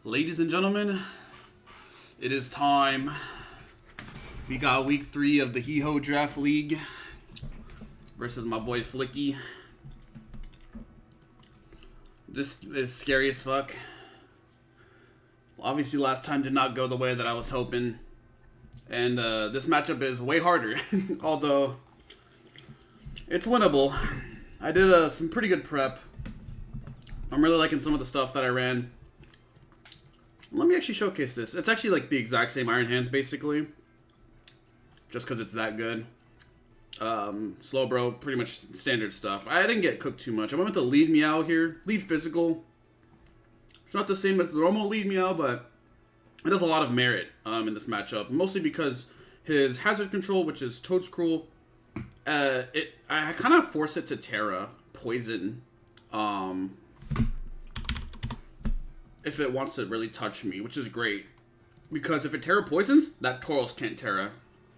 Ladies and gentlemen, it is time. We got week 3 of the Hee-Ho Draft League versus my boy Phlickyy. This is scary as fuck. Obviously last time did not go the way that I was hoping. And this matchup is way harder. Although, it's winnable. I did some pretty good prep. I'm really liking some of the stuff that I ran. Let me actually showcase this. It's actually like the exact same Iron Hands, basically. Just because it's that good. Slow Bro, pretty much standard stuff. I didn't get cooked too much. I went with the lead Meow here. Lead physical. It's not the same as the normal lead Meow, but it has a lot of merit in this matchup. Mostly because his hazard control, which is Toadscruel, I kind of force it to Terra Poison. If it wants to really touch me, which is great. Because if it Terra Poisons, that Tauros can't Terra.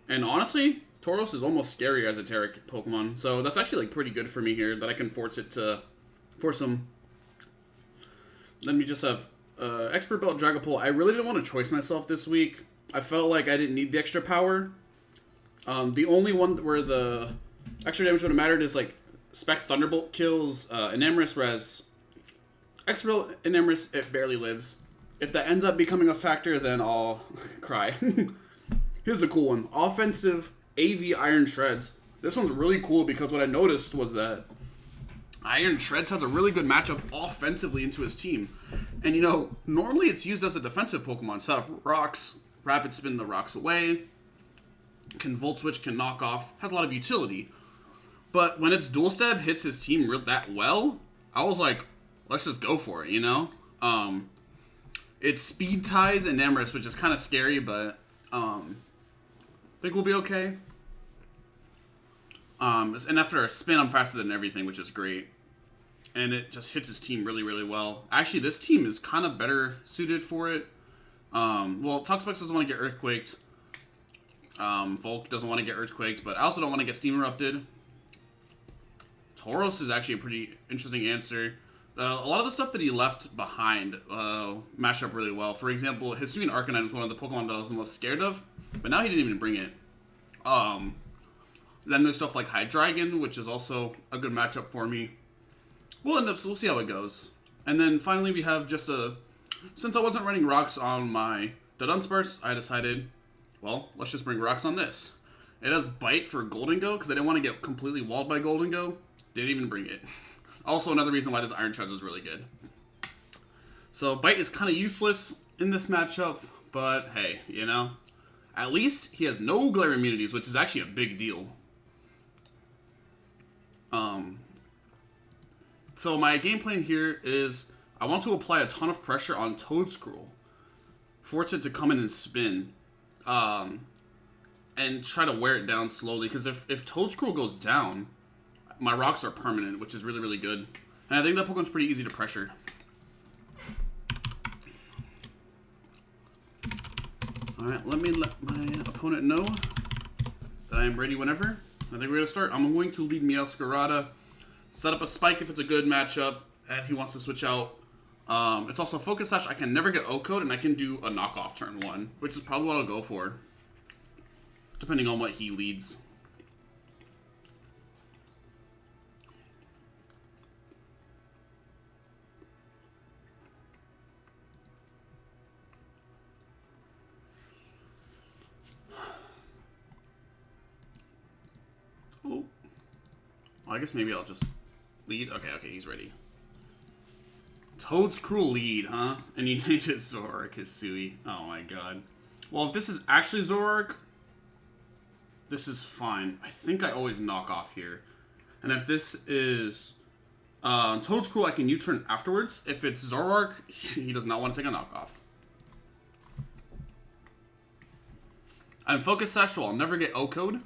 And honestly, Tauros is almost scarier as a Terra Pokemon. So that's actually like pretty good for me here, that I can force him. Then we just have Expert Belt Dragapult. I really didn't want to choice myself this week. I felt like I didn't need the extra power. The only one where the extra damage would have mattered is like Specs Thunderbolt kills Enamorus, whereas Expert Enamorus, it barely lives. If that ends up becoming a factor, then I'll cry. Here's the cool one. Offensive AV Iron Shreds. This one's really cool because what I noticed was that Iron Shreds has a really good matchup offensively into his team. And you know, normally it's used as a defensive Pokemon. Set up rocks, rapid spin the rocks away, can Volt Switch, can knock off, has a lot of utility. But when its Dual Stab hits his team that well, I was like, let's just go for it, you know? It speed ties Enamorus, which is kind of scary, but I think we'll be okay. And after a spin, I'm faster than everything, which is great. And it just hits his team really, really well. Actually, this team is kind of better suited for it. Well, Toxapex doesn't want to get Earthquaked. Volk doesn't want to get Earthquaked, but I also don't want to get Steam Erupted. Tauros is actually a pretty interesting answer. A lot of the stuff that he left behind matched up really well. For example, Hisuian Arcanine was one of the Pokemon that I was the most scared of, but now he didn't even bring it. Then there's stuff like Hydreigon, which is also a good matchup for me. We'll see how it goes. And then finally we have just since I wasn't running rocks on my Dunsparce, I decided, well, let's just bring rocks on this. It has Bite for Gholdengo, because I didn't want to get completely walled by Gholdengo. Didn't even bring it. Also, another reason why this Iron Shreds is really good. So, Bite is kind of useless in this matchup, but hey, you know, at least he has no Glare immunities, which is actually a big deal. So my game plan here is I want to apply a ton of pressure on Toadscruel, force it to come in and spin, and try to wear it down slowly. Because if Toadscruel goes down, my rocks are permanent, which is really, really good. And I think that Pokemon's pretty easy to pressure. Alright, let me let my opponent know that I am ready whenever. I think we're going to start. I'm going to lead Meowscarada, set up a spike if it's a good matchup, and he wants to switch out. It's also Focus Sash. I can never get O-Code, and I can do a knockoff turn 1, which is probably what I'll go for, depending on what he leads. Oh. Well, I guess maybe I'll just lead. Okay, he's ready. Toadscruel lead, huh? And you named it Zoroark Hisui. Oh my god. Well, if this is actually Zoroark, this is fine. I think I always knock off here. And if this is Toadscruel, I can U-turn afterwards. If it's Zoroark, he does not want to take a knockoff. I'm Focus Sash, so I'll never get O-Code.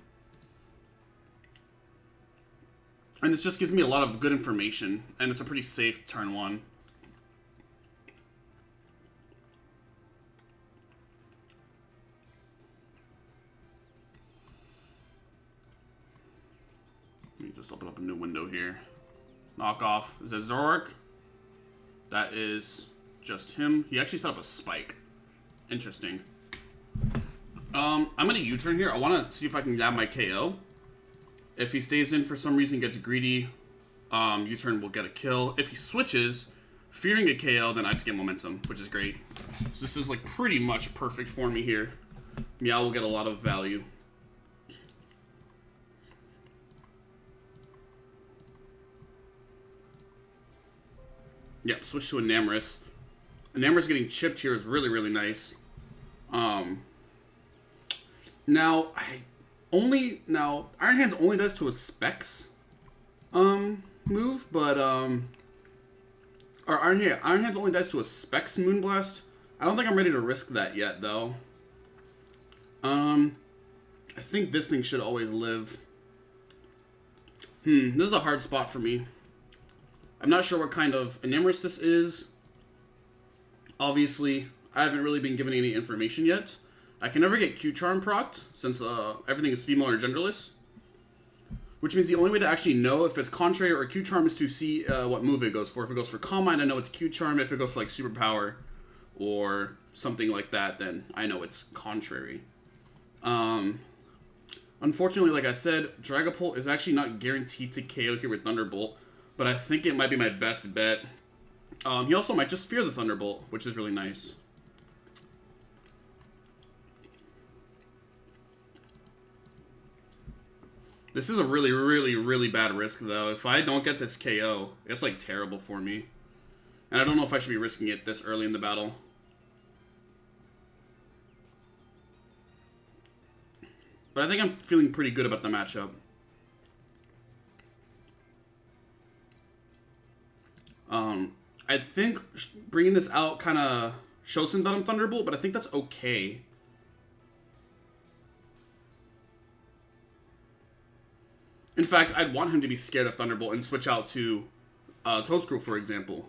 And this just gives me a lot of good information, and it's a pretty safe turn 1. Let me just open up a new window here. Knockoff. Is it Zoroark? That is just him. He actually set up a spike. Interesting. I'm gonna U-turn here. I want to see if I can grab my KO. If he stays in for some reason, gets greedy, U-turn will get a kill. If he switches, fearing a KO, then I just get momentum, which is great. So this is like pretty much perfect for me here. Meow will get a lot of value. Yep, switch to Enamorous. Enamorous getting chipped here is really, really nice. Now Iron Hands only does to a Specs move, but or Iron Hands only dies to a Specs Moonblast. I don't think I'm ready to risk that yet, though. I think this thing should always live. This is a hard spot for me. I'm not sure what kind of Enamorous this is. Obviously, I haven't really been given any information yet. I can never get Q-Charm procced, since everything is female or genderless. Which means the only way to actually know if it's contrary or Q-Charm is to see what move it goes for. If it goes for Calm Mind, I know it's Q-Charm. If it goes for like Superpower or something like that, then I know it's contrary. Unfortunately, like I said, Dragapult is actually not guaranteed to KO here with Thunderbolt, but I think it might be my best bet. He also might just fear the Thunderbolt, which is really nice. This is a really, really, really bad risk, though. If I don't get this KO, it's, like, terrible for me. And I don't know if I should be risking it this early in the battle. But I think I'm feeling pretty good about the matchup. I think bringing this out kind of shows him that I'm Thunderbolt, but I think that's okay. In fact, I'd want him to be scared of Thunderbolt and switch out to Toedscrew, for example.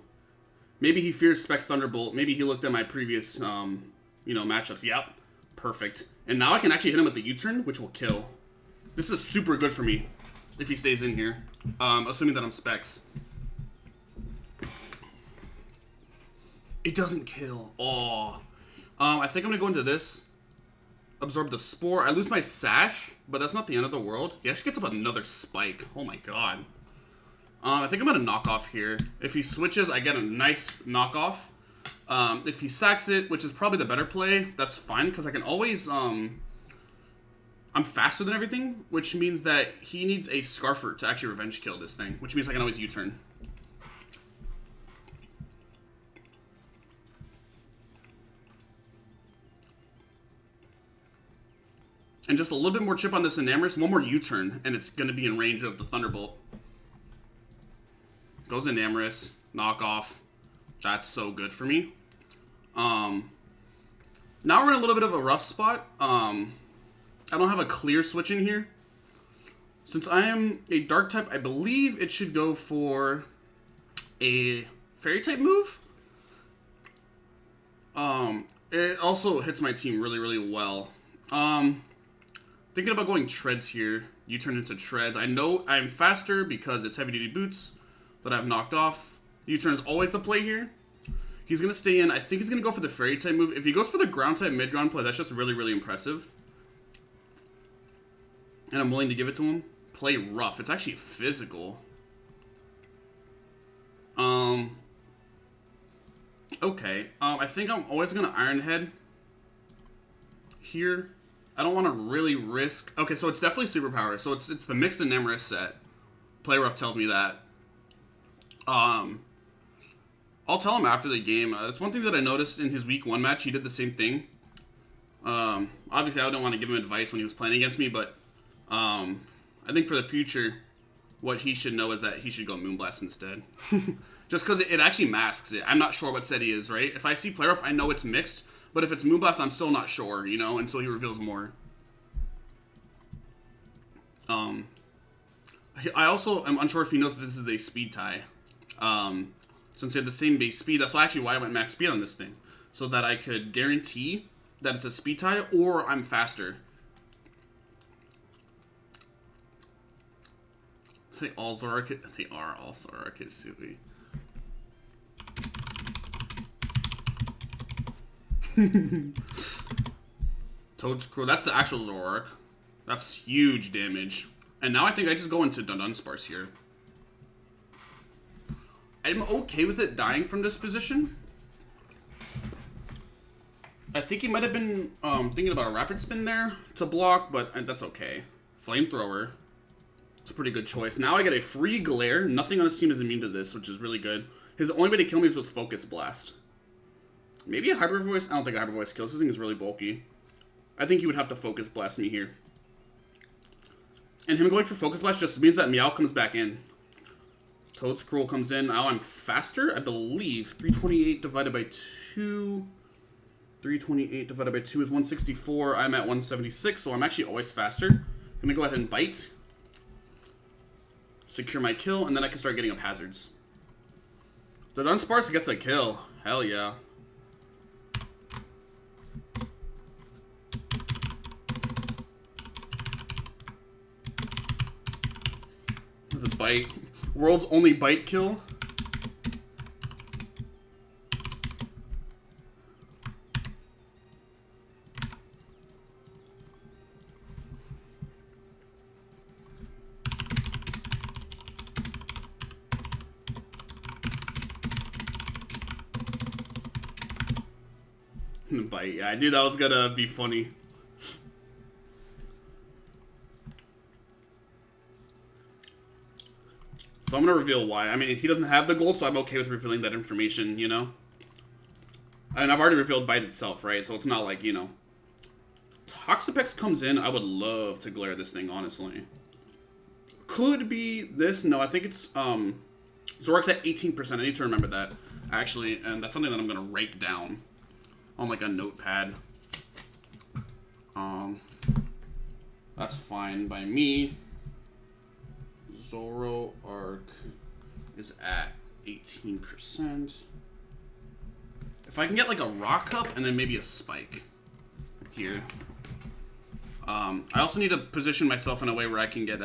Maybe he fears Specs Thunderbolt. Maybe he looked at my previous, matchups. Yep, perfect. And now I can actually hit him with the U-turn, which will kill. This is super good for me if he stays in here, assuming that I'm Specs. It doesn't kill. Oh. I think I'm going to go into this. Absorb the Spore. I lose my Sash, but that's not the end of the world. He actually gets up another Spike. Oh my god. I think I'm going to knock off here. If he switches, I get a nice knockoff. If he sacks it, which is probably the better play, that's fine, because I can always... I'm faster than everything, which means that he needs a Scarfer to actually revenge kill this thing, which means I can always U-turn. And just a little bit more chip on this Enamorous, one more U-turn, and it's going to be in range of the Thunderbolt. Goes Enamorous, knock off. That's so good for me. Now we're in a little bit of a rough spot. I don't have a clear switch in here. Since I am a Dark type, I believe it should go for a Fairy type move. It also hits my team really, really well. Thinking about going Treads here. U-turn into Treads. I know I'm faster because it's heavy duty boots that I've knocked off. U-turn is always the play here. He's going to stay in. I think he's going to go for the Fairy type move. If he goes for the ground type mid-ground play, that's just really, really impressive. And I'm willing to give it to him. Play rough. It's actually physical. Okay. I think I'm always going to Iron Head here. I don't want to really risk... Okay, so it's definitely Superpower. So it's the mixed Enamorous set. Play rough tells me that. I'll tell him after the game. That's one thing that I noticed in his week 1 match. He did the same thing. Obviously, I don't want to give him advice when he was playing against me, but I think for the future, what he should know is that he should go Moonblast instead. Just because it actually masks it. I'm not sure what set he is, right? If I see Play rough, I know it's mixed. But if it's Moonblast, I'm still not sure, until he reveals more. I also am unsure if he knows that this is a speed tie. Since we have the same base speed, that's actually why I went max speed on this thing. So that I could guarantee that it's a speed tie, or I'm faster. They are all Zoroark Hitsui. Toad's Cruel. That's the actual Zoroark. That's huge damage. And now I think I just go into Dunsparce here. I'm okay with it dying from this position. I think he might have been thinking about a Rapid Spin there to block, but that's okay. Flamethrower. It's a pretty good choice. Now I get a free Glare. Nothing on his team is immune to this, which is really good. His only way to kill me is with Focus Blast. Maybe a Hyper Voice? I don't think a Hyper Voice kills. This thing is really bulky. I think he would have to Focus Blast me here. And him going for Focus Blast just means that Meow comes back in. Toad's Cruel comes in. Now I'm faster, I believe. 328 divided by 2. 328 divided by 2 is 164. I'm at 176, so I'm actually always faster. I'm going to go ahead and Bite. Secure my kill, and then I can start getting up hazards. The Dunsparce gets a kill. Hell yeah. The Bite. World's only Bite kill. Bite. Yeah, I knew that was gonna be funny. So I'm gonna reveal why. I mean, he doesn't have the gold, so I'm okay with revealing that information, you know? And I've already revealed Bite itself, right? So it's not like, you know. Toxapex comes in. I would love to Glare this thing, honestly. Could be this. No, I think it's, Zoroark's at 18%. I need to remember that, actually. And that's something that I'm gonna write down on, like, a notepad. That's fine by me. Zoroark is at 18%. If I can get like a Rock Cup and then maybe a Spike here. I also need to position myself in a way where I can get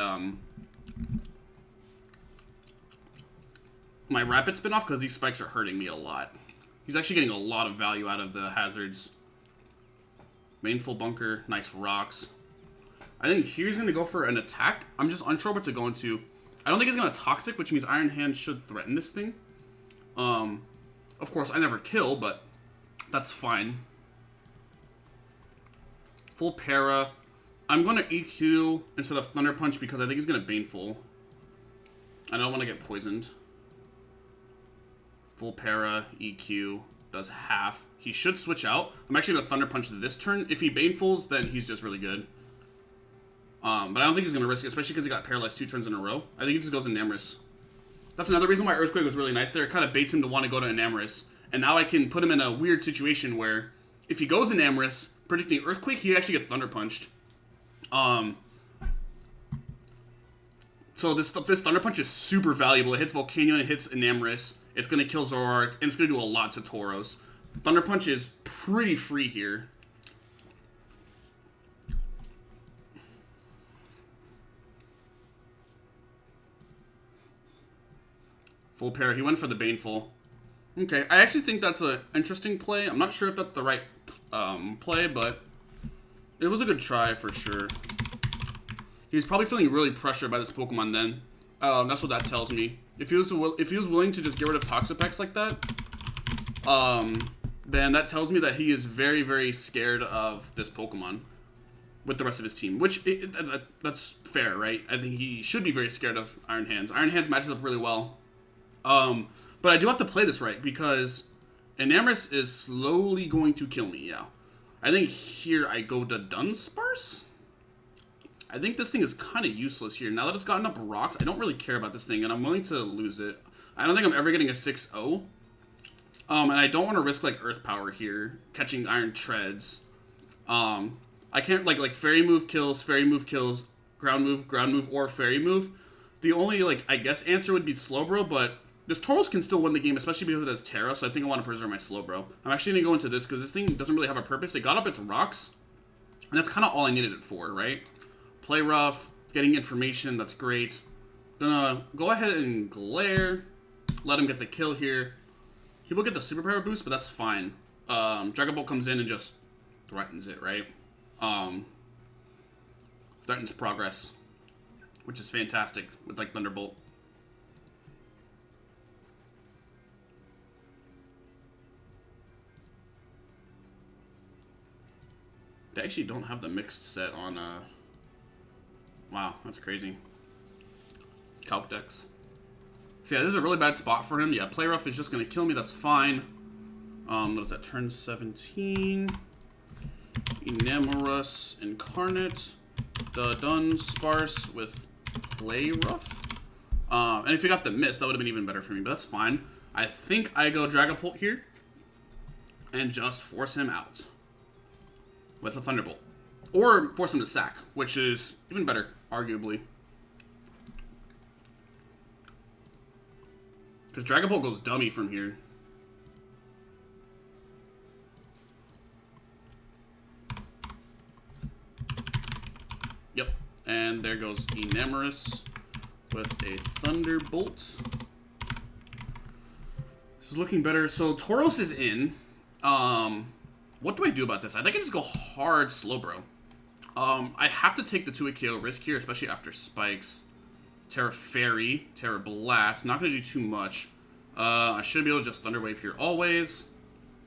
my Rapid Spin off, because these Spikes are hurting me a lot. He's actually getting a lot of value out of the hazards. Main full bunker, nice rocks. I think here he's going to go for an attack. I'm just unsure what to go into. I don't think he's going to Toxic, which means Iron Hand should threaten this thing. Of course, I never kill, but that's fine. Full Para. I'm going to EQ instead of Thunder Punch because I think he's going to Baneful. I don't want to get poisoned. Full Para, EQ, does half. He should switch out. I'm actually going to Thunder Punch this turn. If he Banefuls, then he's just really good. But I don't think he's going to risk it, especially because he got paralyzed 2 turns in a row. I think he just goes Enamorous. That's another reason why Earthquake was really nice there. It kind of baits him to want to go to Enamorous. And now I can put him in a weird situation where if he goes Enamorous, predicting Earthquake, he actually gets Thunder Punched. So this Thunder Punch is super valuable. It hits Volcanion, it hits Enamorous. It's going to kill Zoroark, and it's going to do a lot to Tauros. Thunder Punch is pretty free here. Full Para. He went for the Baneful. Okay, I actually think that's an interesting play. I'm not sure if that's the right play, but it was a good try for sure. He's probably feeling really pressured by this Pokemon then. That's what that tells me. If he was willing to just get rid of Toxapex like that, then that tells me that he is very, very scared of this Pokemon with the rest of his team, which that's fair, right? I think he should be very scared of Iron Hands. Iron Hands matches up really well. But I do have to play this right because Enamorous is slowly going to kill me, yeah. I think here I go to Dunsparce. I think this thing is kind of useless here. Now that it's gotten up rocks, I don't really care about this thing, and I'm willing to lose it. I don't think I'm ever getting a 6-0. And I don't want to risk, like, Earth Power here, catching Iron Treads. I can't, like Fairy Move kills, Ground Move, or Fairy Move. The only, like, I guess answer would be Slowbro, but this Tauros can still win the game, especially because it has Terra, so I think I want to preserve my Slowbro. I'm actually going to go into this, because this thing doesn't really have a purpose. It got up its rocks, and that's kind of all I needed it for, right? Play rough, getting information, that's great. Gonna go ahead and Glare, let him get the kill here. He will get the superpower boost, but that's fine. Dragon Bolt comes in and just threatens it, right? Threatens progress, which is fantastic with like Thunderbolt. They actually don't have the mixed set on, wow, that's crazy. Calc decks. So yeah, this is a really bad spot for him. Yeah, Play Rough is just going to kill me, that's fine. What is that, turn 17? Enamorous Incarnate. Done Sparse with Play Rough. And if you got the miss, that would have been even better for me, but that's fine. I think I go Dragapult here. And just force him out. With a Thunderbolt. Or force him to sack, which is even better, arguably. Because Dragon Ball goes dummy from here. Yep. And there goes Enamorous with a Thunderbolt. This is looking better. So Tauros is in. What do I do about this? I think I just go hard Slowbro. I have to take the 2-hit KO risk here, especially after Spikes. Terra Fairy, Terra Blast. Not going to do too much. I should be able to just Thunder Wave here always.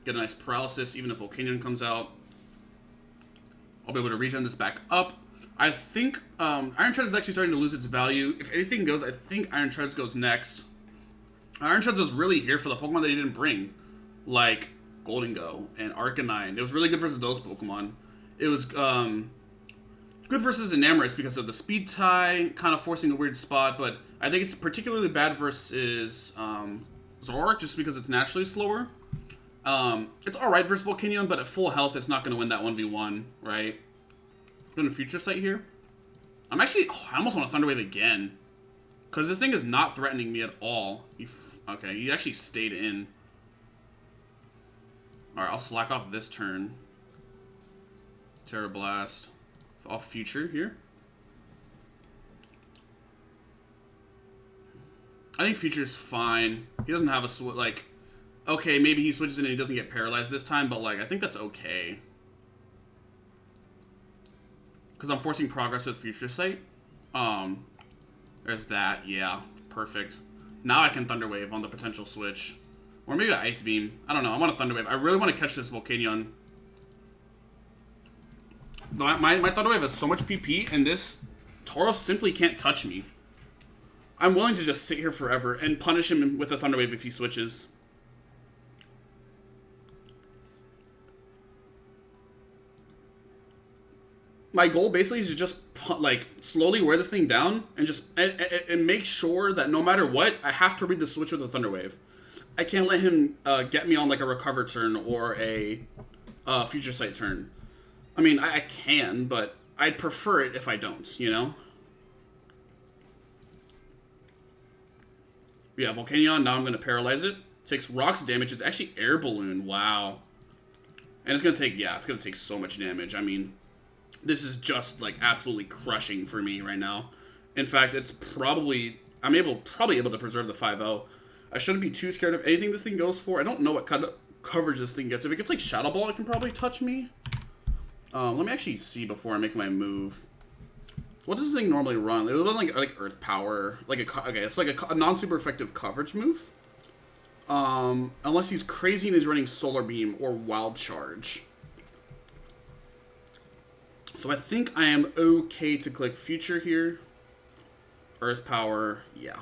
Get a nice Paralysis, even if Volcanion comes out. I'll be able to regen this back up. I think Iron Treads is actually starting to lose its value. If anything goes, I think Iron Treads goes next. Iron Treads was really here for the Pokemon that he didn't bring. Like Gholdengo and Arcanine. It was really good versus those Pokemon. It was good versus Enamorous because of the speed tie, kind of forcing a weird spot, but I think it's particularly bad versus Zoroark just because it's naturally slower. It's alright versus Volcanion, but at full health, it's not going to win that 1v1, right? Going to Future Sight here. I almost want to Thunder Wave again. Because this thing is not threatening me at all. Okay, he actually stayed in. Alright, I'll slack off this turn. Terra Blast. Off Future here. I think Future's fine. He doesn't have a like, okay, maybe he switches in and he doesn't get paralyzed this time, but like, I think that's okay. Because I'm forcing progress with Future Sight. There's that, yeah, perfect. Now I can Thunder Wave on the potential switch. Or maybe an Ice Beam. I don't know, I want to Thunder Wave. I really want to catch this Volcanion. My Thunder Wave has so much PP, and this Tauros simply can't touch me. I'm willing to just sit here forever and punish him with a Thunder Wave if he switches. My goal basically is to just like slowly wear this thing down and just and make sure that no matter what, I have to read the switch with a Thunder Wave. I can't let him get me on like a Recover turn or a Future Sight turn. I mean, I can, but I'd prefer it if I don't, you know? Yeah, Volcanion, now I'm going to paralyze it. Takes rocks damage. It's actually Air Balloon. Wow. And it's going to take, yeah, it's going to take so much damage. I mean, this is just, like, absolutely crushing for me right now. In fact, it's probably, I'm probably able to preserve the 5-0. I shouldn't be too scared of anything this thing goes for. I don't know what kind of coverage this thing gets. If it gets, like, Shadow Ball, it can probably touch me. Let me actually see before I make my move. What does this thing normally run? It would run like Earth Power, like okay, it's like a non-super effective coverage move. Unless he's crazy and he's running Solar Beam or Wild Charge. So I think I am okay to click Future here. Earth Power, yeah.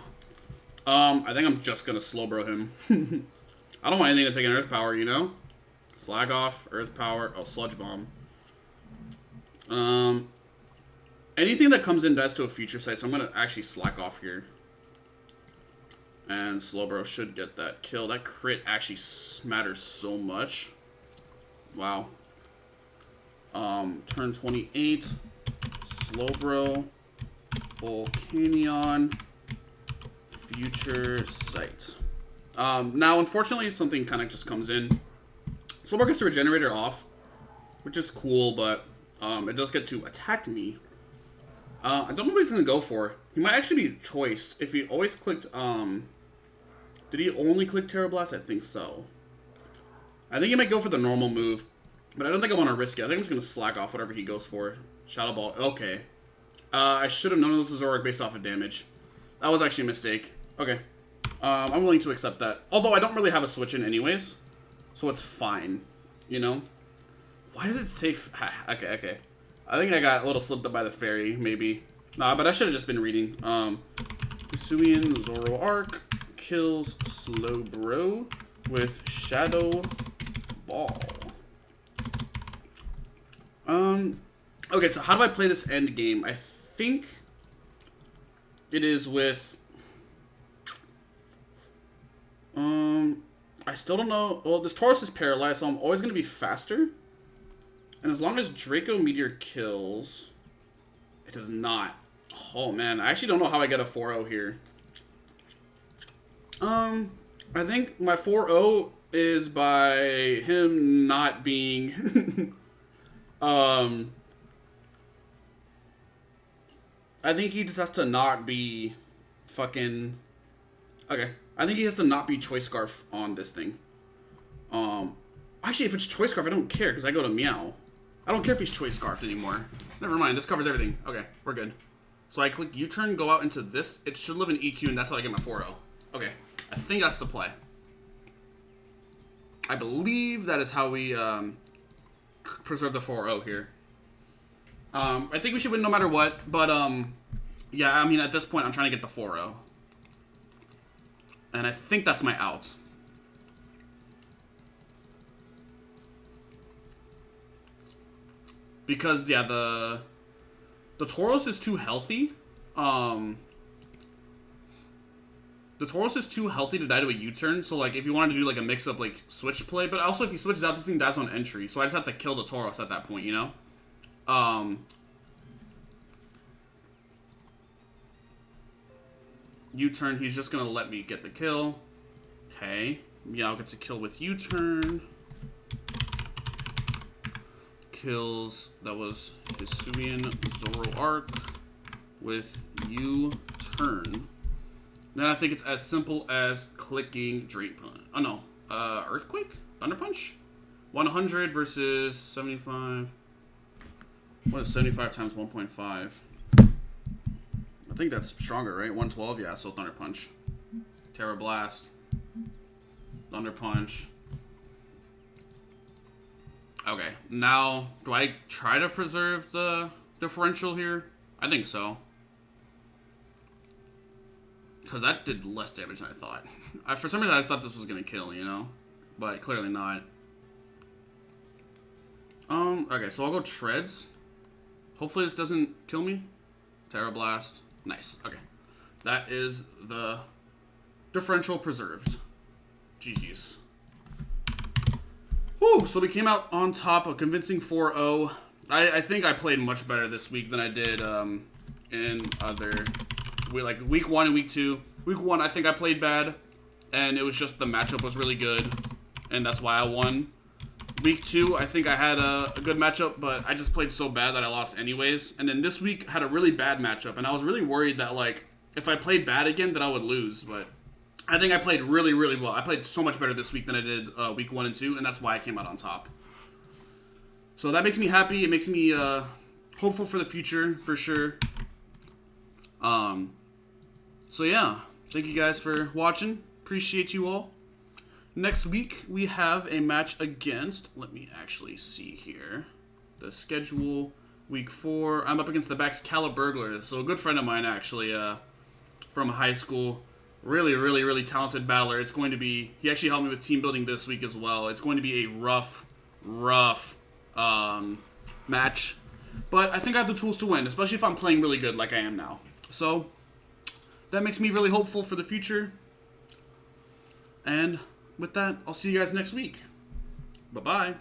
I think I'm just gonna Slowbro him. I don't want anything to take an Earth Power, you know? Slag off, Earth Power, oh, Sludge Bomb. Anything that comes in dies to a Future Sight, so I'm going to actually slack off here. And Slowbro should get that kill. That crit actually matters so much. Wow. Turn 28. Slowbro. Volcanion. Future Sight. Now, unfortunately, something kind of just comes in. Slowbro gets the Regenerator off, which is cool, but it does get to attack me. I don't know what he's going to go for. He might actually be choiced if he always clicked, did he only click Terra Blast? I think so. I think he might go for the normal move, but I don't think I want to risk it. I think I'm just going to slack off whatever he goes for. Shadow Ball. Okay. I should have known this was Zoroark based off of damage. That was actually a mistake. Okay. I'm willing to accept that. Although I don't really have a switch in anyways, so it's fine. You know? Why does it say... okay. I think I got a little slipped up by the fairy, maybe. Nah, but I should have just been reading. Hisuian Zoroark kills Slowbro with Shadow Ball. Okay, so how do I play this end game? I think it is with... I still don't know. Well, this Tauros is paralyzed, so I'm always going to be faster. And as long as Draco Meteor kills... It does not. Oh, man. I actually don't know how I get a 4-0 here. I think my 4-0 is by him not being... I think he just has to not be fucking... Okay. I think he has to not be Choice Scarf on this thing. Actually, if it's Choice Scarf, I don't care, because I go to Meow. I don't care if he's Choice Scarfed anymore. Never mind, this covers everything. Okay, we're good. So I click U-turn, go out into this. It should live in EQ, and that's how I get my 4-0. Okay, I think that's the play. I believe that is how we preserve the 4-0 here. I think we should win no matter what, but yeah, I mean, at this point, I'm trying to get the 4-0. And I think that's my out. Because, yeah, the Tauros is too healthy. The Tauros is too healthy to die to a U-turn. So, like, if you wanted to do, like, a mix-up, like, switch play. But also, if he switches out, this thing dies on entry. So I just have to kill the Tauros at that point, you know? U-turn, he's just gonna let me get the kill. Okay. Meow gets a kill with U-turn. Kills, that was Hisuian Zoroark with U-turn. Then I think it's as simple as clicking Drain Punch. Oh no, Earthquake? Thunder Punch? 100 versus 75. What is 75 times 1.5? I think that's stronger, right? 112, yeah, so Thunder Punch. Terra Blast. Thunder Punch. Okay, now, do I try to preserve the differential here? I think so. Because that did less damage than I thought. For some reason, I thought this was going to kill, you know? But clearly not. Okay, so I'll go Treads. Hopefully this doesn't kill me. Terra Blast. Nice, okay. That is the differential preserved. GG's. Whew, so we came out on top, a convincing 4-0. I think I played much better this week than I did in other... like week 1 and week 2. Week 1, I think I played bad, and it was just the matchup was really good, and that's why I won. Week 2, I think I had a good matchup, but I just played so bad that I lost anyways. And then this week, had a really bad matchup, and I was really worried that, like, if I played bad again, that I would lose, but I think I played really, really well. I played so much better this week than I did week 1 and 2, and that's why I came out on top. So that makes me happy. It makes me hopeful for the future, for sure. So yeah, thank you guys for watching. Appreciate you all. Next week, we have a match against, let me actually see here, the schedule, week 4. I'm up against the Baxcalibur, so a good friend of mine, actually, from high school. Really, really, really talented battler. It's going to be, he actually helped me with team building this week as well. It's going to be a rough match. But I think I have the tools to win, especially if I'm playing really good like I am now. So, that makes me really hopeful for the future. And with that, I'll see you guys next week. Bye-bye.